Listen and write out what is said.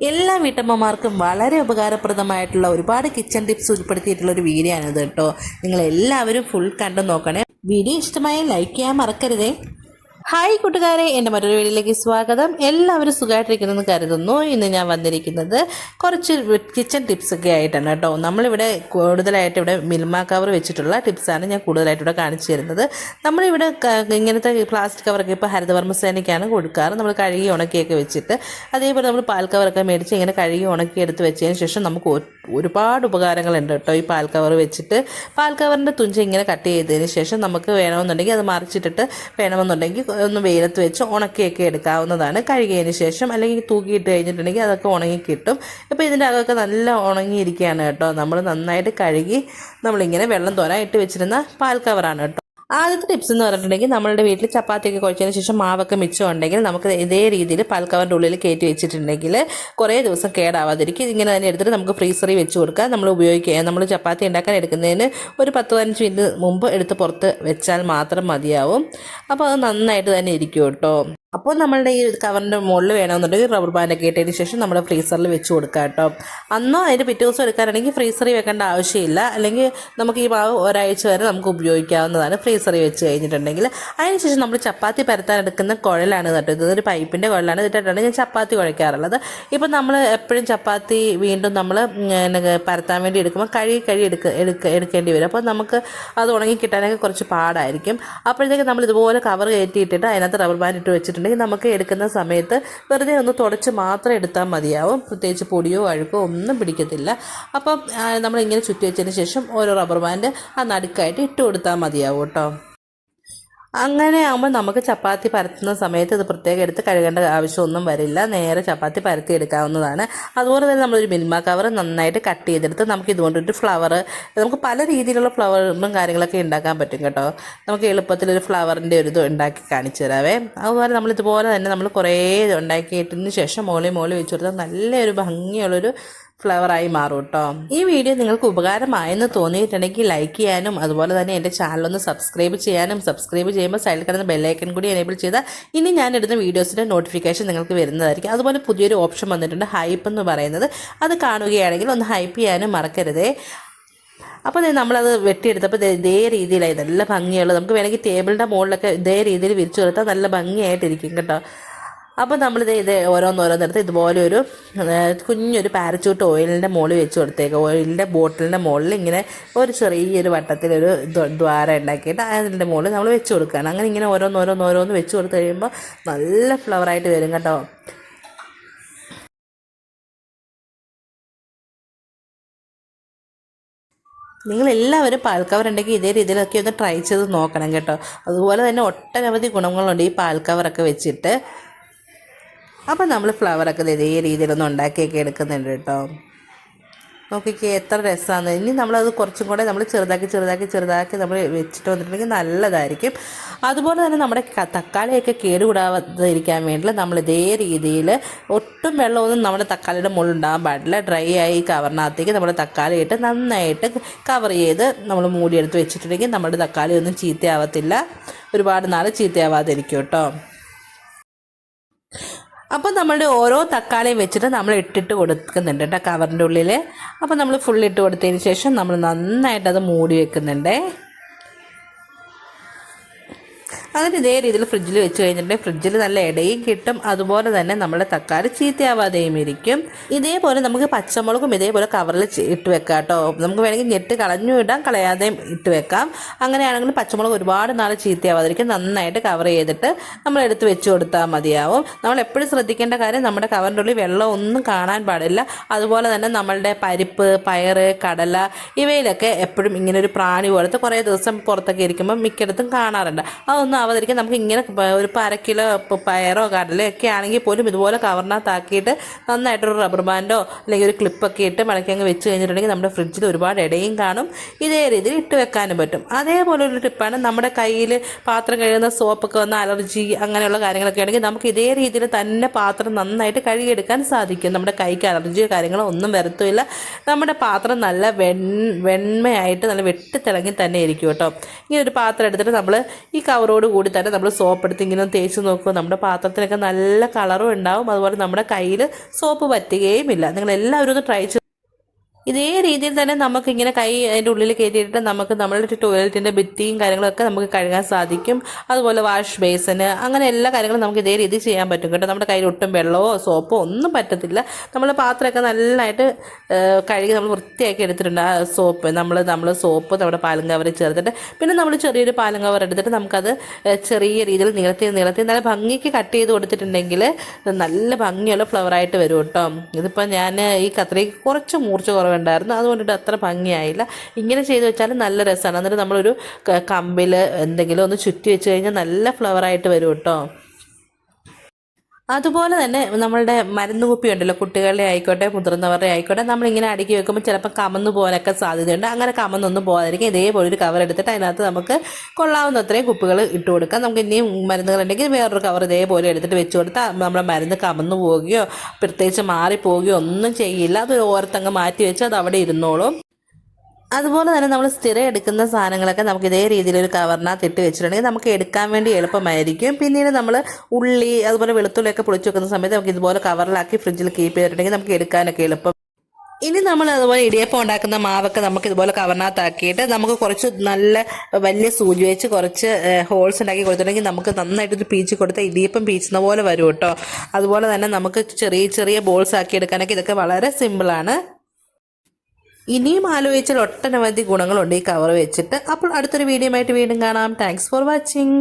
എല്ലാ വീട്ടമ്മമാർക്കും വളരെ ഉപകാരപ്രദമായിട്ടുള്ള ഒരുപാട് കിച്ചൺ ടിപ്സ് ഉൾപ്പെടുത്തിയിട്ടുള്ള ഒരു വീഡിയോ ആണിത് കേട്ടോ. നിങ്ങളെല്ലാവരും ഫുൾ കണ്ടു നോക്കണേ. വീഡിയോ ഇഷ്ടമായ ലൈക്ക് ചെയ്യാൻ മറക്കരുതേ. ഹായ് കൂട്ടുകാരെ, എൻ്റെ മറ്റൊരു വീഡിയോയിലേക്ക് സ്വാഗതം. എല്ലാവരും സുഖമായിട്ടിരിക്കുന്നെന്ന് കരുതുന്നു. ഇന്ന് ഞാൻ വന്നിരിക്കുന്നത് കുറച്ച് കിച്ചൺ ടിപ്സൊക്കെ ആയിട്ടാണ് കേട്ടോ. നമ്മളിവിടെ കൂടുതലായിട്ട് ഇവിടെ മിൽമ കവർ വെച്ചിട്ടുള്ള ടിപ്സാണ് ഞാൻ കൂടുതലായിട്ട് ഇവിടെ കാണിച്ചു തരുന്നത്. നമ്മളിവിടെ ഇങ്ങനത്തെ പ്ലാസ്റ്റിക് കവറൊക്കെ ഇപ്പോൾ ഹരിതകർമ്മസേനയ്ക്കാണ് കൊടുക്കാറ്. നമ്മൾ കഴുകി ഉണക്കിയൊക്കെ വെച്ചിട്ട്, അതേപോലെ നമ്മൾ പാൽ കവറൊക്കെ മേടിച്ച് ഇങ്ങനെ കഴുകി ഉണക്കി എടുത്ത് വെച്ചതിന് ശേഷം നമുക്ക് ഒരുപാട് ഉപകാരങ്ങളുണ്ട് കേട്ടോ. ഈ പാൽ കവർ വെച്ചിട്ട് പാൽ കവറിൻ്റെ തുഞ്ച ഇങ്ങനെ കട്ട് ചെയ്തതിന് ശേഷം നമുക്ക് വേണമെന്നുണ്ടെങ്കിൽ അത് മറിച്ചിട്ടിട്ട് വേണമെന്നുണ്ടെങ്കിൽ ഒന്ന് വെയിലത്ത് വെച്ച് ഉണക്കിയൊക്കെ എടുക്കാവുന്നതാണ്. കഴുകിയതിന് ശേഷം അല്ലെങ്കിൽ തൂക്കിയിട്ട് കഴിഞ്ഞിട്ടുണ്ടെങ്കിൽ അതൊക്കെ ഉണങ്ങി കിട്ടും. ഇപ്പോൾ ഇതിൻ്റെ അകമൊക്കെ നല്ല ഉണങ്ങിയിരിക്കുകയാണ് കേട്ടോ. നമ്മൾ നന്നായിട്ട് കഴുകി നമ്മളിങ്ങനെ വെള്ളം തോരാൻ ഇട്ട് വെച്ചിരുന്ന പാൽ കവറാണ് കേട്ടോ. ആദ്യത്തെ ടിപ്സ് എന്ന് പറഞ്ഞിട്ടുണ്ടെങ്കിൽ നമ്മളുടെ വീട്ടിൽ ചപ്പാത്തിയൊക്കെ കുഴച്ചതിന് ശേഷം മാവൊക്കെ മിച്ചമുണ്ടെങ്കിൽ നമുക്ക് ഇതേ രീതിയിൽ പാൽ കവറിൻ്റെ ഉള്ളിൽ കയറ്റി വെച്ചിട്ടുണ്ടെങ്കിൽ കുറേ ദിവസം കേടാവാതിരിക്കും. ഇങ്ങനെ തന്നെ എടുത്തിട്ട് നമുക്ക് ഫ്രീസറിൽ വെച്ച് കൊടുക്കാം. നമ്മൾ ഉപയോഗിക്കുക, നമ്മൾ ചപ്പാത്തി ഉണ്ടാക്കാൻ എടുക്കുന്നതിന് ഒരു 10-15 മിനിറ്റ് മുമ്പ് എടുത്ത് പുറത്ത് വെച്ചാൽ മാത്രം മതിയാവും. അപ്പോൾ അത് നന്നായിട്ട് തന്നെ ഇരിക്കും കേട്ടോ. അപ്പോൾ നമ്മളുടെ ഈ കവറിൻ്റെ മുകളിൽ വേണമെന്നുണ്ടെങ്കിൽ റബ്ബർ ബാൻഡൊക്കെ ഇട്ടതിന് ശേഷം നമ്മൾ ഫ്രീസറിൽ വെച്ച് കൊടുക്കുക കേട്ടോ. അന്നോ അതിൻ്റെ പിറ്റേ ദിവസം എടുക്കാനാണെങ്കിൽ ഫ്രീസറിൽ വെക്കേണ്ട ആവശ്യമില്ല. അല്ലെങ്കിൽ നമുക്ക് ഈ മാവ് ഒരാഴ്ച വരെ നമുക്ക് ഉപയോഗിക്കാവുന്നതാണ് ഫ്രീസറിൽ വെച്ച് കഴിഞ്ഞിട്ടുണ്ടെങ്കിൽ. അതിനുശേഷം നമ്മൾ ചപ്പാത്തി പരത്താൻ എടുക്കുന്ന കുഴലാണ് കേട്ടോ. ഇതൊരു പൈപ്പിൻ്റെ കുഴലാണ്. ഇതിട്ടാണ് ഞാൻ ചപ്പാത്തി കുഴയ്ക്കാറുള്ളത്. ഇപ്പം നമ്മൾ എപ്പോഴും ചപ്പാത്തി വീണ്ടും നമ്മൾ പരത്താൻ വേണ്ടി എടുക്കുമ്പോൾ കഴുകി എടുക്കേണ്ടി വരും. അപ്പോൾ നമുക്ക് അത് ഉണങ്ങി കിട്ടാനൊക്കെ കുറച്ച് പാടായിരിക്കും. അപ്പോഴത്തേക്ക് നമ്മൾ ഇതുപോലെ കവർ കയറ്റിയിട്ടിട്ട് അതിനകത്ത് റബ്ബർ ബാൻഡ് ഇട്ട് വെച്ചിട്ടുണ്ടെങ്കിൽ നമുക്ക് എടുക്കുന്ന സമയത്ത് വെറുതെ ഒന്ന് തുടച്ച് മാത്രം എടുത്താൽ മതിയാവും. പ്രത്യേകിച്ച് പൊടിയോ അഴുക്കോ ഒന്നും പിടിക്കത്തില്ല. അപ്പം നമ്മളിങ്ങനെ ചുറ്റി വെച്ചതിന് ശേഷം ഓരോ റബ്ബർ ബാൻഡ് ആ നടുക്കായിട്ട് ഇട്ട് കൊടുത്താൽ മതിയാവും കേട്ടോ. അങ്ങനെ ആകുമ്പോൾ നമുക്ക് ചപ്പാത്തി പരത്തുന്ന സമയത്ത് ഇത് പ്രത്യേകം എടുത്ത് കഴുകേണ്ട ആവശ്യമൊന്നും വരില്ല. നേരെ ചപ്പാത്തി പരത്തി എടുക്കാവുന്നതാണ്. അതുപോലെ തന്നെ നമ്മളൊരു മിൽമ കവർ നന്നായിട്ട് കട്ട് ചെയ്തെടുത്ത് നമുക്ക് ഇതുകൊണ്ടൊരു ഫ്ലവർ, നമുക്ക് പല രീതിയിലുള്ള ഫ്ലവറും കാര്യങ്ങളൊക്കെ ഉണ്ടാക്കാൻ പറ്റും കേട്ടോ. നമുക്ക് എളുപ്പത്തിലൊരു ഫ്ലവറിൻ്റെ ഒരു ഇത് ഉണ്ടാക്കി കാണിച്ചു തരാവേ. അതുപോലെ നമ്മളിതുപോലെ തന്നെ നമ്മൾ കുറേ ഉണ്ടാക്കിയിട്ടതിന് ശേഷം മോളി വെച്ച് കൊടുത്താൽ നല്ലൊരു ഭംഗിയുള്ളൊരു ഫ്ലവറായി മാറും കേട്ടോ. ഈ വീഡിയോ നിങ്ങൾക്ക് ഉപകാരമായെന്ന് തോന്നിയിട്ടുണ്ടെങ്കിൽ ലൈക്ക് ചെയ്യാനും അതുപോലെ തന്നെ എൻ്റെ ചാനലൊന്ന് സബ്സ്ക്രൈബ് ചെയ്യാനും, സബ്സ്ക്രൈബ് ചെയ്യുമ്പോൾ സൈഡിൽ കിടന്ന ബെല്ലൈക്കൺ കൂടി എനേബിൾ ചെയ്താൽ ഇനി ഞാൻ ഇടുന്ന വീഡിയോസിൻ്റെ നോട്ടിഫിക്കേഷൻ നിങ്ങൾക്ക് വരുന്നതായിരിക്കും. അതുപോലെ പുതിയൊരു ഓപ്ഷൻ വന്നിട്ടുണ്ട്, ഹൈപ്പ് എന്ന് പറയുന്നത്. അത് കാണുകയാണെങ്കിൽ ഒന്ന് ഹൈപ്പ് ചെയ്യാനും മറക്കരുതേ. അപ്പോൾ നമ്മളത് വെട്ടിയെടുത്തപ്പോൾ ഇതേ രീതിയിലായി നല്ല ഭംഗിയുള്ളത്. നമുക്ക് വേണമെങ്കിൽ ടേബിളിൻ്റെ മുകളിലൊക്കെ ഇതേ രീതിയിൽ വിരിച്ചു കൊടുത്താൽ നല്ല ഭംഗിയായിട്ടിരിക്കും കേട്ടോ. അപ്പോൾ നമ്മളിത് ഓരോന്നോരോന്നെടുത്ത് ഇതുപോലെ ഒരു കുഞ്ഞൊരു പാരച്യൂട്ട് ഓയിലിൻ്റെ മുകളിൽ വെച്ച് കൊടുത്തേക്കുക. ഓയിലിൻ്റെ ബോട്ടിലിൻ്റെ മുകളിൽ ഇങ്ങനെ ഒരു ചെറിയൊരു വട്ടത്തിലൊരു ദ്വാരം ഉണ്ടാക്കിയിട്ട് അതിൻ്റെ മുകളിൽ നമ്മൾ വെച്ച് കൊടുക്കുകയാണ്. അങ്ങനെ ഇങ്ങനെ ഓരോന്ന് വെച്ച് കൊടുത്ത് കഴിയുമ്പോൾ നല്ല ഫ്ലവറായിട്ട് വരും കേട്ടോ. നിങ്ങളെല്ലാവരും പാൽ കവർ ഉണ്ടെങ്കിൽ ഇതേ രീതിയിലൊക്കെ ഒന്ന് ട്രൈ ചെയ്ത് നോക്കണം കേട്ടോ. അതുപോലെ തന്നെ ഒട്ടനവധി ഗുണങ്ങളുണ്ട് ഈ പാൽ കവറൊക്കെ വെച്ചിട്ട്. അപ്പോൾ നമ്മൾ ഫ്ലവറൊക്കെ ഇതേ രീതിയിലൊന്നും ഉണ്ടാക്കിയൊക്കെ എടുക്കുന്നുണ്ട് കേട്ടോ. നോക്കിക്കേ എത്ര രസമാണ്. ഇനി നമ്മളത് കുറച്ചും കൂടെ നമ്മൾ ചെറുതാക്കി നമ്മൾ വെച്ചിട്ട് വന്നിട്ടുണ്ടെങ്കിൽ നല്ലതായിരിക്കും. അതുപോലെ തന്നെ നമ്മുടെ തക്കാളിയൊക്കെ കേടുകൂടാതിരിക്കാൻ വേണ്ടി നമ്മൾ ഇതേ രീതിയിൽ ഒട്ടും വെള്ളമൊന്നും നമ്മുടെ തക്കാളിയുടെ മുകളിൽ ഉണ്ടാകാൻ പാടില്ല. ഡ്രൈ ആയി കവറിനകത്തേക്ക് നമ്മൾ തക്കാളി ഇട്ട് നന്നായിട്ട് കവർ ചെയ്ത് നമ്മൾ മൂടിയെടുത്ത് വെച്ചിട്ടുണ്ടെങ്കിൽ നമ്മുടെ തക്കാളി ഒന്നും ചീത്തയാവത്തില്ല. ഒരുപാട് നാൾ ചീത്തയാവാതിരിക്കും കേട്ടോ. അപ്പോൾ നമ്മളുടെ ഓരോ തക്കാളിയും വെച്ചിട്ട് നമ്മൾ ഇട്ടിട്ട് കൊടുക്കുന്നുണ്ട് കേട്ടോ കവറിൻ്റെ ഉള്ളിൽ. അപ്പോൾ നമ്മൾ ഫുൾ ഇട്ട് കൊടുത്തതിന് ശേഷം നമ്മൾ നന്നായിട്ടത് മൂടി വെക്കുന്നുണ്ട്. അങ്ങനെ ഇതേ രീതിയിൽ ഫ്രിഡ്ജിൽ വെച്ച് കഴിഞ്ഞിട്ടുണ്ടെങ്കിൽ ഫ്രിഡ്ജിൽ നല്ല ഇടയും കിട്ടും. അതുപോലെ തന്നെ നമ്മുടെ തക്കാളി ചീത്തയാവാതെയും ഇരിക്കും. ഇതേപോലെ നമുക്ക് പച്ചമുളകും ഇതേപോലെ കവറിൽ ഇട്ട് വെക്കാം കേട്ടോ. നമുക്ക് വേണമെങ്കിൽ ഞെട്ട് കളഞ്ഞു ഇടാം, കളയാതെയും ഇട്ട് വെക്കാം. അങ്ങനെയാണെങ്കിൽ പച്ചമുളക് ഒരുപാട് നാൾ ചീത്തയാവാതിരിക്കും. നന്നായിട്ട് കവർ ചെയ്തിട്ട് നമ്മൾ എടുത്ത് വെച്ച് കൊടുത്താൽ മതിയാവും. നമ്മൾ എപ്പോഴും ശ്രദ്ധിക്കേണ്ട കാര്യം നമ്മുടെ കവറിൻ്റെ ഉള്ളിൽ വെള്ളം ഒന്നും കാണാൻ പാടില്ല. അതുപോലെ തന്നെ നമ്മളുടെ പരിപ്പ്, പയറ്, കടല ഇവയിലൊക്കെ എപ്പോഴും ഇങ്ങനെ ഒരു പ്രാണി പോലത്തെ കുറേ ദിവസം പുറത്തൊക്കെ ഇരിക്കുമ്പോൾ മിക്കയിടത്തും കാണാറുണ്ട്. അതൊന്നും ആവാതിരിക്കാൻ നമുക്ക് ഇങ്ങനെ ഒരു 1/2 കിലോ പയറോ കടലയോ ഒക്കെ ആണെങ്കിൽ പോലും ഇതുപോലെ കവറിനകത്താക്കിയിട്ട് നന്നായിട്ടൊരു റബ്ബർ ബാൻഡോ അല്ലെങ്കിൽ ഒരു ക്ലിപ്പൊക്കെ ഇട്ട് മടക്കി അങ്ങ് വെച്ച് കഴിഞ്ഞിട്ടുണ്ടെങ്കിൽ നമ്മുടെ ഫ്രിഡ്ജിൽ ഒരുപാട് ഇടയും കാണും. ഇതേ രീതിയിൽ ഇട്ട് വെക്കാനും പറ്റും. അതേപോലെ ഒരു ടിപ്പാണ്, നമ്മുടെ കയ്യിൽ പാത്രം കഴുകുന്ന സോപ്പൊക്കെ വന്ന അലർജി അങ്ങനെയുള്ള കാര്യങ്ങളൊക്കെ ആണെങ്കിൽ നമുക്ക് ഇതേ രീതിയിൽ തന്നെ പാത്രം നന്നായിട്ട് കഴുകിയെടുക്കാൻ സാധിക്കും. നമ്മുടെ കൈക്ക് അലർജിയോ കാര്യങ്ങളോ ഒന്നും വരത്തുമില്ല. നമ്മുടെ പാത്രം നല്ല വെണ്മയായിട്ട് നല്ല വെട്ടിത്തിളങ്ങി തന്നെ ഇരിക്കും കേട്ടോ. ഇങ്ങനെ ഒരു പാത്രം എടുത്തിട്ട് നമ്മൾ ഈ കവറോട് കൂടി തന്നെ നമ്മൾ സോപ്പ് എടുത്ത് ഇങ്ങനെ തേച്ച് നോക്കുക. നമ്മുടെ പാത്രത്തിനൊക്കെ നല്ല കളറും ഉണ്ടാവും, അതുപോലെ നമ്മുടെ കയ്യിൽ സോപ്പ് പറ്റുകയുമില്ല. നിങ്ങളെല്ലാവരും ഒന്ന് ട്രൈ ചെയ്ത് ഇതേ രീതിയിൽ തന്നെ നമുക്കിങ്ങനെ കൈ അതിൻ്റെ ഉള്ളിൽ കയറ്റിയിട്ട് നമുക്ക് നമ്മളുടെ ടോയ്ലറ്റിൻ്റെ ഭിത്തിയും കാര്യങ്ങളൊക്കെ നമുക്ക് കഴുകാൻ സാധിക്കും. അതുപോലെ വാഷ് ബേസിന് അങ്ങനെ എല്ലാ കാര്യങ്ങളും നമുക്ക് ഇതേ രീതിയിൽ ചെയ്യാൻ പറ്റും കേട്ടോ. നമ്മുടെ കയ്യിൽ ഒട്ടും വെള്ളമോ സോപ്പോ ഒന്നും പറ്റത്തില്ല. നമ്മൾ പാത്രമൊക്കെ നല്ലതായിട്ട് കഴുകി നമ്മൾ വൃത്തിയാക്കി എടുത്തിട്ടുണ്ട്. ആ സോപ്പ് നമ്മൾ സോപ്പ് നമ്മുടെ പാലും കവറിൽ ചേർത്തിട്ട് പിന്നെ നമ്മൾ ചെറിയൊരു പാലും കവർ എടുത്തിട്ട് നമുക്കത് ചെറിയ രീതിയിൽ നിളത്തി നല്ല ഭംഗിക്ക് കട്ട് ചെയ്ത് കൊടുത്തിട്ടുണ്ടെങ്കിൽ നല്ല ഭംഗിയുള്ള ഫ്ലവറായിട്ട് വരും കേട്ടോ. ഇതിപ്പോൾ ഞാൻ ഈ കത്രിക്ക് കുറച്ച് മൂർച്ച ഉണ്ടായിരുന്നു, അതുകൊണ്ടിട്ട് അത്ര ഭംഗിയായില്ല. ഇങ്ങനെ ചെയ്ത് വെച്ചാൽ നല്ല രസമാണ്. എന്നിട്ട് നമ്മളൊരു കമ്പിൽ എന്തെങ്കിലും ഒന്ന് ചുറ്റി വെച്ച് കഴിഞ്ഞാൽ നല്ല ഫ്ലവറായിട്ട് വരും കേട്ടോ. അതുപോലെ തന്നെ നമ്മളുടെ മരുന്ന് കുപ്പി ഉണ്ടല്ലോ, കുട്ടികളുടെ ആയിക്കോട്ടെ മുതിർന്നവരുടെ ആയിക്കോട്ടെ, നമ്മളിങ്ങനെ അടുക്കി വെക്കുമ്പോൾ ചിലപ്പോൾ കമന്ന് പോകാനൊക്കെ സാധ്യതയുണ്ട്. അങ്ങനെ കമന്നൊന്നും പോകാതിരിക്കും ഇതേപോലെ ഒരു കവർ എടുത്തിട്ട് അതിനകത്ത് നമുക്ക് കൊള്ളാവുന്നത്രയും കുപ്പികൾ ഇട്ട് കൊടുക്കാം. നമുക്ക് ഇനിയും മരുന്നുകളുണ്ടെങ്കിൽ വേറൊരു കവർ ഇതേപോലെ എടുത്തിട്ട് വെച്ച് കൊടുത്താൽ നമ്മുടെ മരുന്ന് കമന്നു പോവുകയോ പ്രത്യേകിച്ച് മാറിപ്പോവുകയോ ഒന്നും ചെയ്യില്ല. അത് ഓരത്തങ്ങ് മാറ്റി വെച്ച് അത് അവിടെ ഇരുന്നോളും. അതുപോലെ തന്നെ നമ്മൾ സ്ഥിരം എടുക്കുന്ന സാധനങ്ങളൊക്കെ നമുക്ക് ഇതേ രീതിയിലൊരു കവറിനകത്ത് ഇട്ട് വെച്ചിട്ടുണ്ടെങ്കിൽ നമുക്ക് എടുക്കാൻ വേണ്ടി എളുപ്പമായിരിക്കും. പിന്നീട് നമ്മൾ ഉള്ളി അതുപോലെ വെളുത്തുള്ളിയൊക്കെ പൊളിച്ച് വെക്കുന്ന സമയത്ത് നമുക്ക് ഇതുപോലെ കവറിലാക്കി ഫ്രിഡ്ജിൽ കീപ്പ് ചെയ്തിട്ടുണ്ടെങ്കിൽ നമുക്ക് എടുക്കാനൊക്കെ എളുപ്പം. ഇനി നമ്മൾ അതുപോലെ ഇടിയപ്പം ഉണ്ടാക്കുന്ന മാവൊക്കെ നമുക്ക് ഇതുപോലെ കവറിനകത്താക്കിയിട്ട് നമുക്ക് കുറച്ച് നല്ല വലിയ സൂചി വെച്ച് കുറച്ച് ഹോൾസ് ഉണ്ടാക്കി കൊടുത്തിട്ടുണ്ടെങ്കിൽ നമുക്ക് നന്നായിട്ടൊരു പീച്ച് കൊടുത്താൽ ഇടിയപ്പം പീച്ചുന്ന പോലെ വരും കേട്ടോ. അതുപോലെ തന്നെ നമുക്ക് ചെറിയ ചെറിയ ബോൾസ് ആക്കി എടുക്കാനൊക്കെ ഇതൊക്കെ വളരെ സിമ്പിളാണ്. ഇനിയും ആലോചിച്ചാൽ ഒട്ടനവധി ഗുണങ്ങളുണ്ട് ഈ കവർ വെച്ചിട്ട്. അപ്പോൾ അടുത്തൊരു വീഡിയോ ആയിട്ട് വീണ്ടും കാണാം. Thanks for watching.